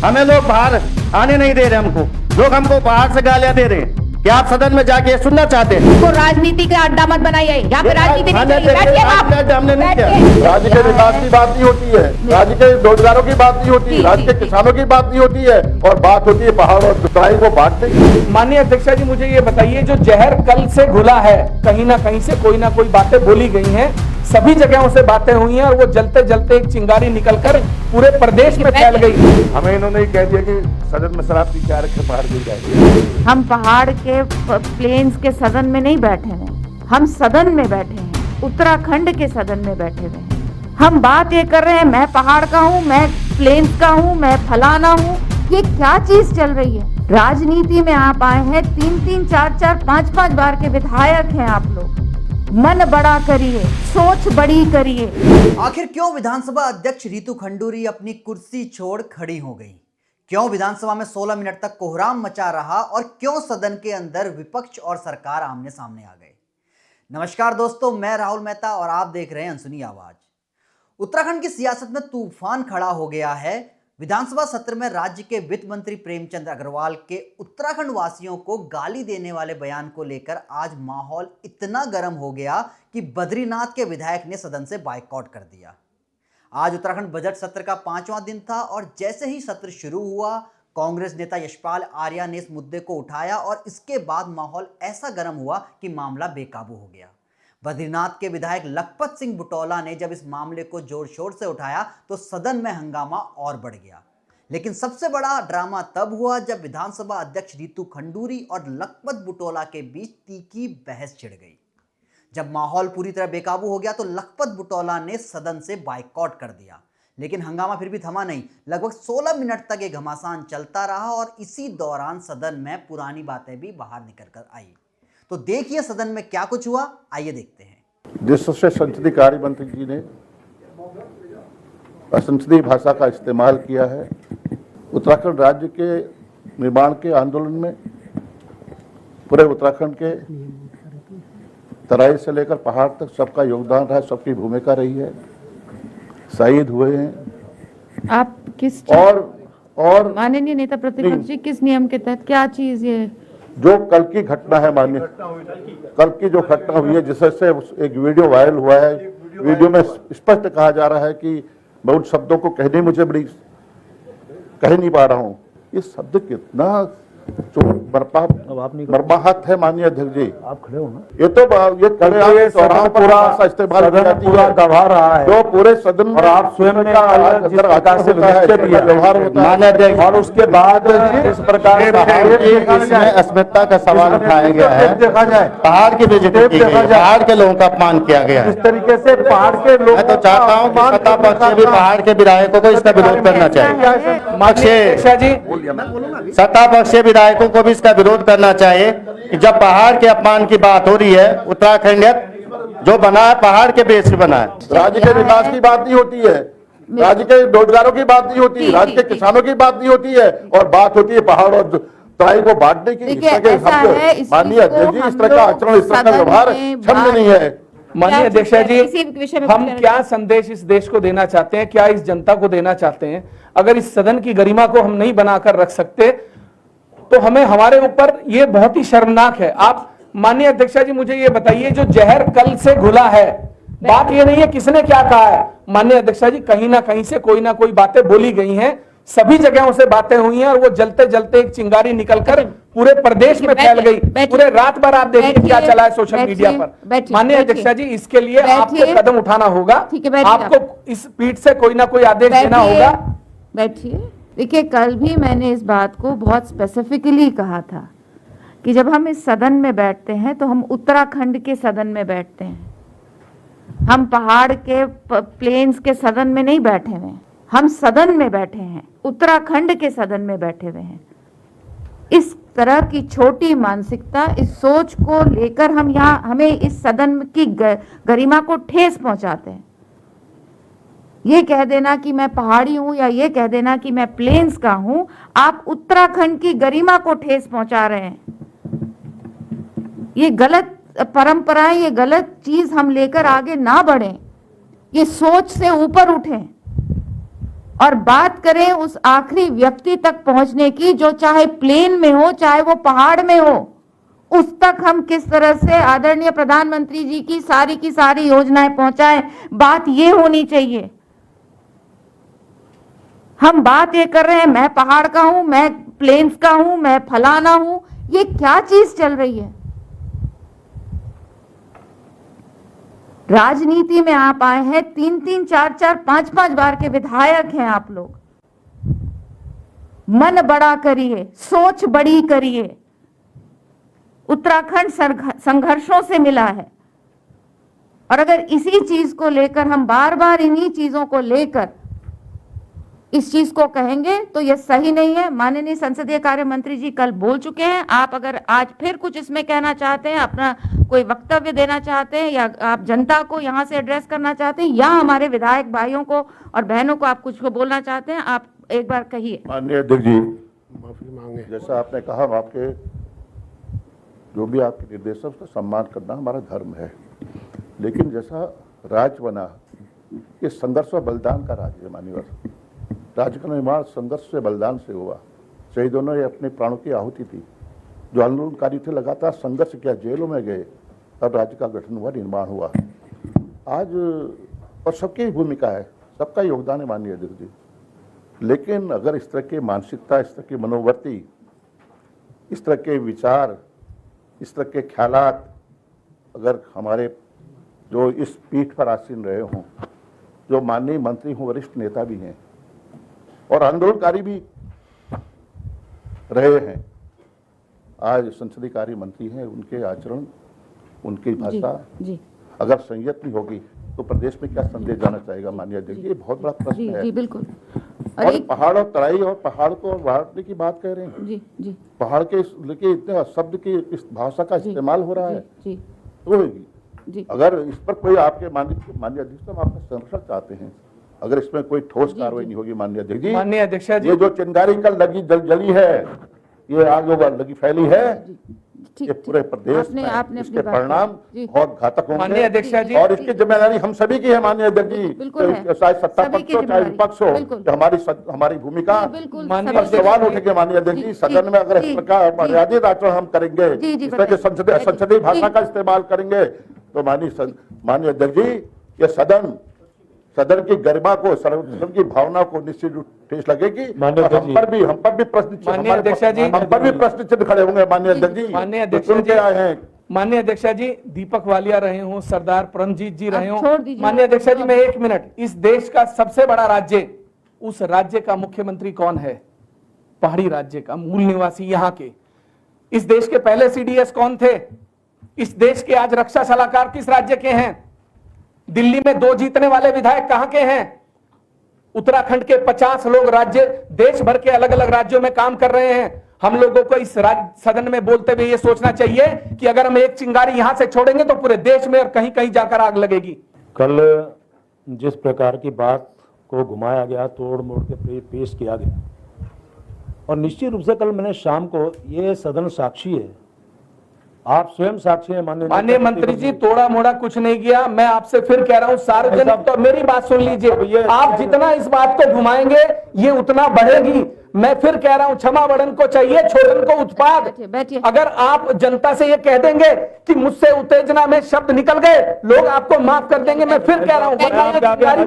हमें लोग बाहर आने नहीं दे रहे, हमको लोग बाहर से गालियां दे रहे हैं। क्या आप सदन में जाके सुनना चाहते हैं? को राजनीति का अड्डा मत बनाइए, यहाँ पे राजनीति नहीं चलेगी। हमने नहीं किया। राज्य के विकास की बात नहीं होती है, राज्य के रोजगारों की बात नहीं होती है, राज्य के किसानों की बात नहीं होती है, और बात होती है पहाड़ और तराई को बांटने की। माननीय अध्यक्ष जी, मुझे ये बताइए, जो जहर कल से घुला है, कहीं ना कहीं से कोई ना कोई बातें बोली गई हैं, सभी जगहों से बातें हुई हैं, और वो जलते जलते एक चिंगारी निकलकर पूरे प्रदेश में फैल गई। हमें इन्होंने कह दिया कि सदन में शराब पी के आ रखे, पहाड़ गिर जाएगी। हम पहाड़ के प्लेन्स के सदन में नहीं बैठे हैं, हम सदन में बैठे हैं, उत्तराखंड के सदन में बैठे हुए हैं। हम बात ये कर रहे हैं, मैं पहाड़ का हूँ, मैं प्लेन्स का हूँ, मैं फलाना हूँ। ये क्या चीज चल रही है? राजनीति में आप आए हैं, 3-3, 4-4, 5-5 बार के विधायक हैं आप लोग। मन बड़ा करिए, सोच बड़ी करिए। आखिर क्यों विधानसभा अध्यक्ष रितु खंडूरी अपनी कुर्सी छोड़ खड़ी हो गई? क्यों विधानसभा में 16 मिनट तक कोहराम मचा रहा, और क्यों सदन के अंदर विपक्ष और सरकार आमने सामने आ गए? नमस्कार दोस्तों, मैं राहुल मेहता और आप देख रहे हैं अनसुनी आवाज। उत्तराखंड की सियासत में तूफान खड़ा हो गया है। विधानसभा सत्र में राज्य के वित्त मंत्री प्रेमचंद अग्रवाल के उत्तराखंड वासियों को गाली देने वाले बयान को लेकर आज माहौल इतना गर्म हो गया कि बद्रीनाथ के विधायक ने सदन से बायकॉट कर दिया। आज उत्तराखंड बजट सत्र का 5वां दिन था, और जैसे ही सत्र शुरू हुआ, कांग्रेस नेता यशपाल आर्या ने इस मुद्दे को उठाया, और इसके बाद माहौल ऐसा गर्म हुआ कि मामला बेकाबू हो गया। बद्रीनाथ के विधायक लखपत सिंह बुटौला ने जब इस मामले को जोर शोर से उठाया तो सदन में हंगामा और बढ़ गया। लेकिन सबसे बड़ा ड्रामा तब हुआ जब विधानसभा अध्यक्ष रितु खंडूरी और लखपत बुटौला के बीच तीखी बहस छिड़ गई। जब माहौल पूरी तरह बेकाबू हो गया तो लखपत बुटौला ने सदन से बायकॉट कर दिया, लेकिन हंगामा फिर भी थमा नहीं। लगभग 16 मिनट तक ये घमासान चलता रहा, और इसी दौरान सदन में पुरानी बातें भी बाहर निकल कर आई। तो देखिए सदन में क्या कुछ हुआ, आइए देखते हैं। जिससे संसदीय कार्य मंत्री जी ने असंसदीय भाषा का इस्तेमाल किया है। उत्तराखंड राज्य के निर्माण के आंदोलन में पूरे उत्तराखंड के तराई से लेकर पहाड़ तक सबका योगदान रहा, सबकी भूमिका रही है। शहीद हुए हैं। आप किस और माननीय नेता प्रतिपक्ष जी, किस नियम के तहत क्या चीज ये? जो कल की घटना है, माननीय कल की जो घटना हुई है, जिससे एक वीडियो वायरल हुआ है, वीडियो में स्पष्ट कहा जा रहा है कि मैं उन शब्दों को कहने मुझे बड़ी कह नहीं पा रहा हूँ। ये शब्द कितना मर्माहत है माननीय अध्यक्ष जी। आप खड़े हो ना, ये तो ये खड़े पूरा इस्तेमाल दबा रहा है, जो पूरे सदन और आप स्वयं व्यवहार माननीय अध्यक्ष, और उसके बाद इस प्रकार इसमें अस्मिता का सवाल उठाया गया है। देखा जाए पहाड़ की बेइज्जती, पहाड़ के लोगों का अपमान किया गया है। इस तरीके से पहाड़ के लोग, मैं तो चाहता हूँ कि सत्ता पक्ष भी पहाड़ के विधायकों को इसका विरोध करना चाहिए। सत्ता पक्ष विधायकों को भी इसका विरोध करना चाहिए कि जब पहाड़ के अपमान की बात हो रही है, उत्तराखंड जो बना है पहाड़ के बेस पे बना है। राज्य के विकास की बात नहीं होती है, राज्य के रोजगारों की बात नहीं होती है, राज्य के किसानों की बात नहीं होती है, और बात होती है पहाड़ और तराई को बांटने की। माननीय अध्यक्ष जी, इस तरह का आचरण, इस तरह का व्यवहार क्षम्य नहीं है। माननीय अध्यक्ष जी, हम क्या संदेश इस देश को देना चाहते हैं, क्या इस जनता को देना चाहते हैं? अगर इस सदन की गरिमा को हम नहीं बनाकर रख सकते तो हमें, हमारे ऊपर ये बहुत ही शर्मनाक है। आप माननीय अध्यक्ष जी, मुझे ये बताइए, जो जहर कल से घुला है, बात ये नहीं है किसने क्या कहा है। माननीय अध्यक्ष जी, कहीं ना कहीं से कोई ना कोई बातें बोली गई हैं, सभी जगहों से बातें हुई हैं, और वो जलते जलते एक चिंगारी निकलकर पूरे प्रदेश में फैल गई। पूरे रात भर आप देखिए क्या चला है सोशल मीडिया पर। माननीय अध्यक्ष जी, इसके लिए आपको कदम उठाना होगा, आपको इस पीठ से कोई ना कोई आदेश देना होगा। बैठिए। देखिए, कल भी मैंने इस बात को बहुत स्पेसिफिकली कहा था कि जब हम इस सदन में बैठते हैं तो हम उत्तराखंड के सदन में बैठते हैं, हम पहाड़ के प्लेन्स के सदन में नहीं बैठे हुए हैं, हम सदन में बैठे हैं, उत्तराखंड के सदन में बैठे हुए हैं। इस तरह की छोटी मानसिकता, इस सोच को लेकर हम यहाँ, हमें इस सदन की गरिमा को ठेस पहुंचाते हैं। ये कह देना कि मैं पहाड़ी हूं, या ये कह देना कि मैं प्लेन्स का हूं, आप उत्तराखंड की गरिमा को ठेस पहुंचा रहे हैं। ये गलत परंपराएं, ये गलत चीज हम लेकर आगे ना बढ़ें, ये सोच से ऊपर उठें। और बात करें उस आखिरी व्यक्ति तक पहुंचने की जो चाहे प्लेन में हो चाहे वो पहाड़ में हो, उस तक हम किस तरह से आदरणीय प्रधानमंत्री जी की सारी योजनाएं पहुंचाएं, बात ये होनी चाहिए। हम बात ये कर रहे हैं मैं पहाड़ का हूं, मैं प्लेन्स का हूं, मैं फलाना हूं, ये क्या चीज चल रही है। राजनीति में आप आए हैं, 3-3, 4-4, 5-5 बार के विधायक हैं आप लोग। मन बड़ा करिए, सोच बड़ी करिए। उत्तराखंड संघर्षों से मिला है और अगर इसी चीज को लेकर हम बार बार इन्हीं चीजों को लेकर इस चीज को कहेंगे तो यह सही नहीं है। माननीय संसदीय कार्य मंत्री जी कल बोल चुके हैं। आप अगर आज फिर कुछ इसमें कहना चाहते हैं, अपना कोई वक्तव्य देना चाहते हैं या आप जनता को यहां से एड्रेस करना चाहते हैं या हमारे विधायक भाइयों को और बहनों को आप कुछ को बोलना चाहते हैं, आप एक बार कहिए। माननीय अध्यक्ष जी, माफी मांगे। जैसा आपने कहा, आपके जो भी आपके निर्देश है उसका सम्मान करना हमारा धर्म है, लेकिन जैसा राज्य बना ये संघर्ष और बलिदान का राज्य है। माननीय राज्य का निर्माण संघर्ष से बलिदान से हुआ। शहीदों ने अपने प्राणों की आहुति थी। जो आंदोलनकारी थे लगातार संघर्ष किया, जेलों में गए, तब राज्य का गठन हुआ, निर्माण हुआ। आज और सबकी भूमिका है, सबका योगदान है माननीय अध्यक्ष जी। लेकिन अगर इस तरह की मानसिकता, इस तरह की मनोवृत्ति, इस तरह के विचार, इस तरह के ख्यालात अगर हमारे जो इस पीठ पर आसीन रहे हों, जो माननीय मंत्री हों, वरिष्ठ नेता भी हैं और आंदोलनकारी भी रहे हैं, आज संसदीय कार्य मंत्री हैं, उनके आचरण, उनकी भाषा अगर संयत नहीं होगी तो प्रदेश में क्या संदेश जाना चाहेगा माननीय अध्यक्ष जी? ये बहुत बड़ा प्रश्न है। जी बिल्कुल। और पहाड़ और तराई और पहाड़ को बांटने की बात कह रहे हैं। जी। पहाड़ के लेके इतने शब्द की इस भाषा का इस्तेमाल हो रहा है तो होगी। अगर इस पर कोई आपके माननीय अध्यक्ष हम आपका संरक्षण चाहते हैं, अगर इसमें कोई ठोस कार्रवाई नहीं होगी माननीय अध्यक्ष जी, माननीय अध्यक्ष जी, ये जो चिंगारी कल लगी जली है, ये आग लगी फैली है, ये पूरे प्रदेश में इसके परिणाम बहुत घातक होंगे। माननीय अध्यक्ष जी, और इसकी जिम्मेदारी हम सभी की है माननीय अध्यक्ष जी, चाहे सत्ता पक्ष हो चाहे विपक्ष हो, हमारी भूमिका पर सवाल उठेंगे माननीय अध्यक्ष जी। सदन में अगर इस प्रकार मर्यादित आचरण हम करेंगे, इस तरह के संसदीय भाषा का इस्तेमाल करेंगे तो माननीय अध्यक्ष जी, ये सदन की गरिमा को, सदन की भावना को निश्चित रूप ठेस लगेगी। हम पर भी प्रश्न चिन्ह खड़े होंगे माननीय अध्यक्ष जी। माननीय अध्यक्ष जी आए हैं, माननीय अध्यक्ष जी, दीपक वालिया रहे हों, सरदार परमजीत जी रहे हों, माननीय अध्यक्ष जी मैं 1 मिनट, इस देश का सबसे बड़ा राज्य, उस राज्य का मुख्यमंत्री कौन है? पहाड़ी राज्य का मूल निवासी यहाँ के। इस देश के पहले सीडीएस कौन थे? इस देश के आज रक्षा सलाहकार किस राज्य के हैं? दिल्ली में 2 जीतने वाले विधायक कहां के हैं? उत्तराखंड के 50 लोग राज्य देश भर के अलग अलग राज्यों में काम कर रहे हैं। हम लोगों को इस सदन में बोलते हुए ये सोचना चाहिए कि अगर हम एक चिंगारी यहां से छोड़ेंगे तो पूरे देश में और कहीं कहीं जाकर आग लगेगी। कल जिस प्रकार की बात को घुमाया गया, तोड़ मोड़ के पेश किया गया, और निश्चित रूप से कल मैंने शाम को, ये सदन साक्षी है, आप स्वयं साक्षी हैं माननीय मंत्री जी, तोड़ा मोड़ा कुछ नहीं किया। मैं आपसे फिर कह रहा हूं सार्वजनिक, तो मेरी बात सुन लीजिए, आप जितना इस बात को घुमाएंगे ये उतना बढ़ेगी। मैं फिर कह रहा हूं, क्षमा बड़न को चाहिए, छोड़न को उत्पाद। अगर आप जनता से ये कह देंगे कि मुझसे उत्तेजना में शब्द निकल गए, लोग आपको माफ कर देंगे। मैं फिर कह रहा हूं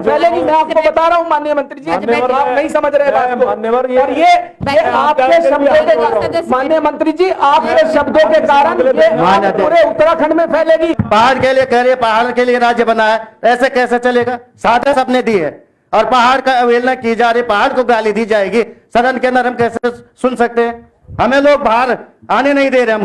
फैलेगी, मैं आपको बता रहा हूं माननीय मंत्री जी, आप नहीं समझ रहे बात को। और ये आपके शब्दों के, माननीय मंत्री जी, आपके शब्दों के कारण ये पूरे उत्तराखंड में फैलेगी। पहाड़ के लिए कह रहे, पहाड़ के लिए राज्य बना है, ऐसे कैसे चलेगा? साधा सपने दी है और पहाड़ का अवहेलना की जा रही, पहाड़ को गाली दी जाएगी, सदन के अंदर हम कैसे सुन सकते हैं? हमें लोग बाहर आने नहीं दे रहे,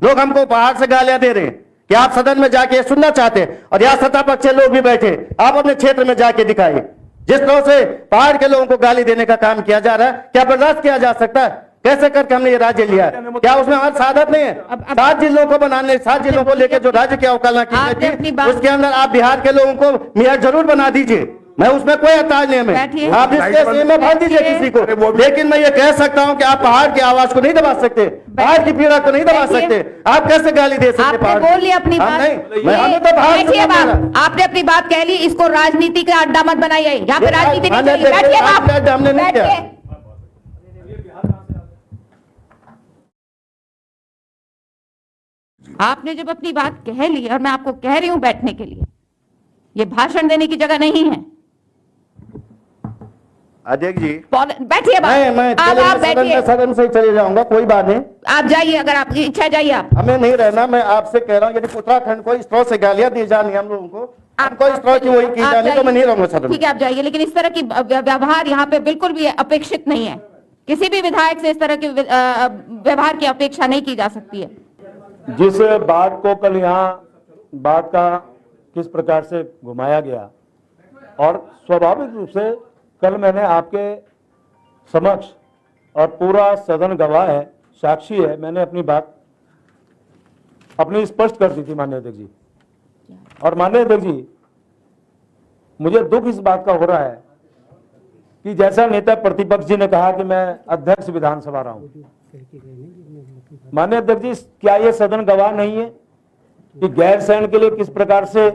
लोग हमको पहाड़ से गालियां दे रहे हैं कि आप सदन में जाके सुनना चाहते हैं और यहाँ सत्ता पक्ष के लोग भी बैठे, आप अपने क्षेत्र में जाके दिखाइए। जिस तरह से पहाड़ के लोगों को गाली देने का काम किया जा रहा है, क्या बर्दाश्त किया जा सकता है? कैसे करके हमने ये राज्य लिया? क्या उसमें हमारी साधत नहीं है? 7 जिलों को बनाने, 7 जिलों को लेकर जो राज्य की अवकालना की गई थी, उसके अंदर आप बिहार के लोगों को मेयर जरूर बना दीजिए, मैं उसमें कोई एतराज नहीं है बैठिए। मैं आप इस केस में भर दीजिए किसी को, लेकिन मैं ये कह सकता हूँ कि आप पहाड़ की आवाज को नहीं दबा सकते, पहाड़ की पीड़ा को नहीं दबा बैठिए। सकते। आप कैसे गाली दे सकते आपने पहाड़ बोल लिया अपनी हम बात। नहीं, मैं हमें तो पहाड़ से बैठिए नहीं बाप, मिला। आपने अपनी बात कह ली, इसको राजनीति का अड्डा मत बनाइए, यहाँ पे ये राजनीति नहीं हमने चलेगी। देखिए, बैठिए बाप, आपने अड्डा हमने नहीं किया। बैठिए। आपने जब अपनी बात कह ली और मैं आपको कह रही हूं बैठने के लिए, ये भाषण देने की जगह नहीं है। अध्यक्ष जी बैठिए बाप, मैं अब आप बैठिए, सदन से ही चले जाऊंगा, कोई बात नहीं, आप जाइए, अगर आपकी इच्छा जाइए आप। हमें नहीं रहना। मैं आपसे कह रहा हूँ यदि उत्तराखंड को इस तरह से गालियां दी जानी हम लोगों को, हमको इस तरह की वही की आप जानी, तो जाइए। मैं नहीं रहूंगा सदन में। ठीक है, आप जाइए, लेकिन इस तरह की व्यवहार यहाँ पे बिल्कुल भी अपेक्षित नहीं है। किसी भी विधायक से इस तरह के व्यवहार की अपेक्षा नहीं की जा सकती है। जिस बात को कल यहाँ बात का किस प्रकार से घुमाया गया, और स्वाभाविक रूप से कल मैंने आपके समक्ष, और पूरा सदन गवाह है, साक्षी है, मैंने अपनी बात अपनी स्पष्ट कर दी थी माननीय अध्यक्ष जी। और माननीय अध्यक्ष जी, मुझे दुख इस बात का हो रहा है कि जैसा नेता प्रतिपक्ष जी ने कहा कि मैं अध्यक्ष विधानसभा रहा हूं, माननीय अध्यक्ष जी, क्या ये सदन गवाह नहीं है कि गैरसैंण के लिए किस प्रकार से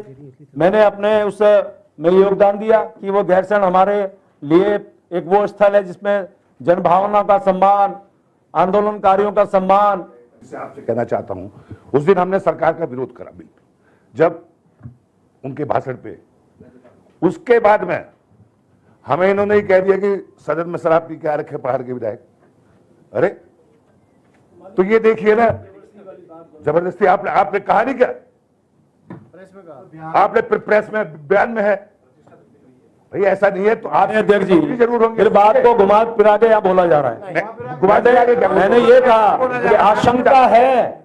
मैंने अपने उस में योगदान दिया, कि वो गैरसैंण हमारे लिए एक वो स्थल है जिसमें जनभावना का सम्मान, आंदोलनकारियों का सम्मान। से आपसे कहना चाहता हूं, उस दिन हमने सरकार का विरोध करा बिल्कुल, जब उनके भाषण पे, उसके बाद में हमें इन्होंने ही कह दिया कि सदन में शराब पी के आ रखे पहाड़ के विधायक। अरे तो ये देखिए ना, जबरदस्ती आपने कहा नहीं क्या, आपने प्रेस में बयान में है, भाई ऐसा नहीं है तो आप अध्यक्ष जी जरूर होंगे। फिर बात को घुमा फिरा के यहाँ बोला जा रहा है। घुमा फिरा के क्या? मैंने ये कहा कि आशंका है,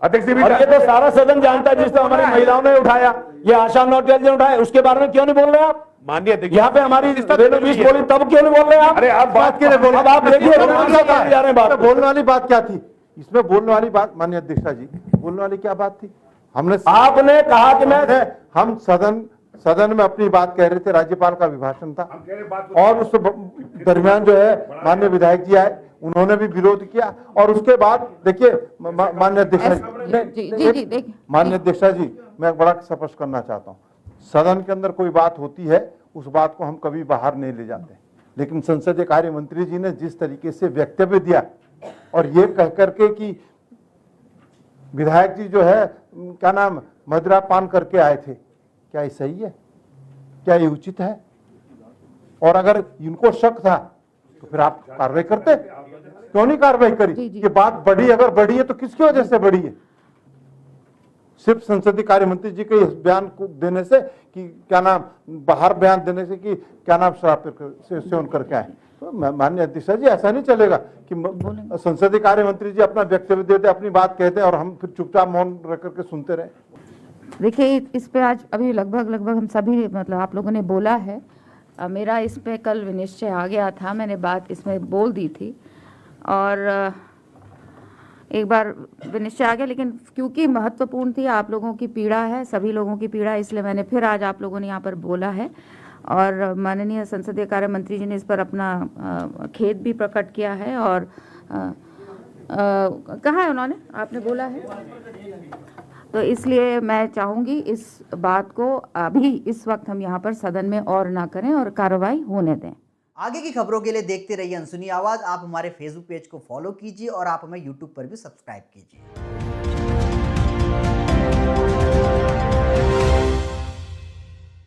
अध्यक्ष जी भी और ये तो सारा सदन जानता है, जिस तो हमारी महिलाओं ने उठाया, ये आशा नौटियाल ने उठाया, उसके बारे में क्यों नहीं बोल रहे आप? माननीय अध्यक्ष, यहाँ पे हमारी रेणु बीस बोली, तब क्यों नहीं बोल रहे आप? अरे आप बात के लिए बोल, अब आप देखिए जा रहे हैं बात। बोलने वाली बात क्या थी इसमें? बोलने वाली बात माननीय अध्यक्षा जी, बोलने वाली क्या बात थी? हमने आपने कहा कि मैं हम सदन में अपनी बात कह रहे थे, राज्यपाल का अभिभाषण था, और उस दरमियान जो है माननीय विधायक जी आए, उन्होंने भी विरोध किया, और उसके बाद देखिए माननीय अध्यक्षा जी, माननीय अध्यक्षा जी, मैं बड़ा स्पष्ट करना चाहता हूँ, सदन के अंदर कोई बात होती है, उस बात को हम कभी बाहर नहीं ले जाते, लेकिन संसदीय कार्य मंत्री जी ने जिस तरीके से वक्तव्य दिया, और ये कह करके कि विधायक जी जो है क्या नाम मदिरा पान करके आए थे, क्या ये सही है? क्या ये उचित है? और अगर इनको शक था तो फिर आप कार्रवाई करते, क्यों नहीं कार्रवाई करी? ये बात बढ़ी, अगर बढ़ी है तो किसकी वजह से बढ़ी है? सिर्फ संसदीय कार्य मंत्री जी के इस बयान को देने से कि क्या नाम बाहर बयान देने से कि क्या नाम शराब से सेवन करके आए। तो माननीय अध्यक्ष जी, ऐसा नहीं चलेगा कि संसदीय कार्य मंत्री जी अपना वक्तव्य देते, अपनी बात कहते और हम फिर चुपचाप मौन रह करके सुनते रहे। देखिए, इस पे आज अभी लगभग हम सभी मतलब आप लोगों ने बोला है, मेरा इस पे कल विनिश्चय आ गया था, मैंने बात इसमें बोल दी थी, और एक बार विनिश्चय आ गया, लेकिन क्योंकि महत्वपूर्ण थी, आप लोगों की पीड़ा है, सभी लोगों की पीड़ा है, इसलिए मैंने फिर आज आप लोगों ने यहाँ पर बोला है। और माननीय संसदीय कार्य मंत्री जी ने इस पर अपना खेद भी प्रकट किया है, और कहा है उन्होंने, आपने बोला है, तो इसलिए मैं चाहूँगी इस बात को अभी इस वक्त हम यहाँ पर सदन में और ना करें और कार्रवाई होने दें। आगे की खबरों के लिए देखते रहिए अनसुनी आवाज। आप हमारे फेसबुक पेज को फॉलो कीजिए और आप हमें यूट्यूब पर भी सब्सक्राइब कीजिए।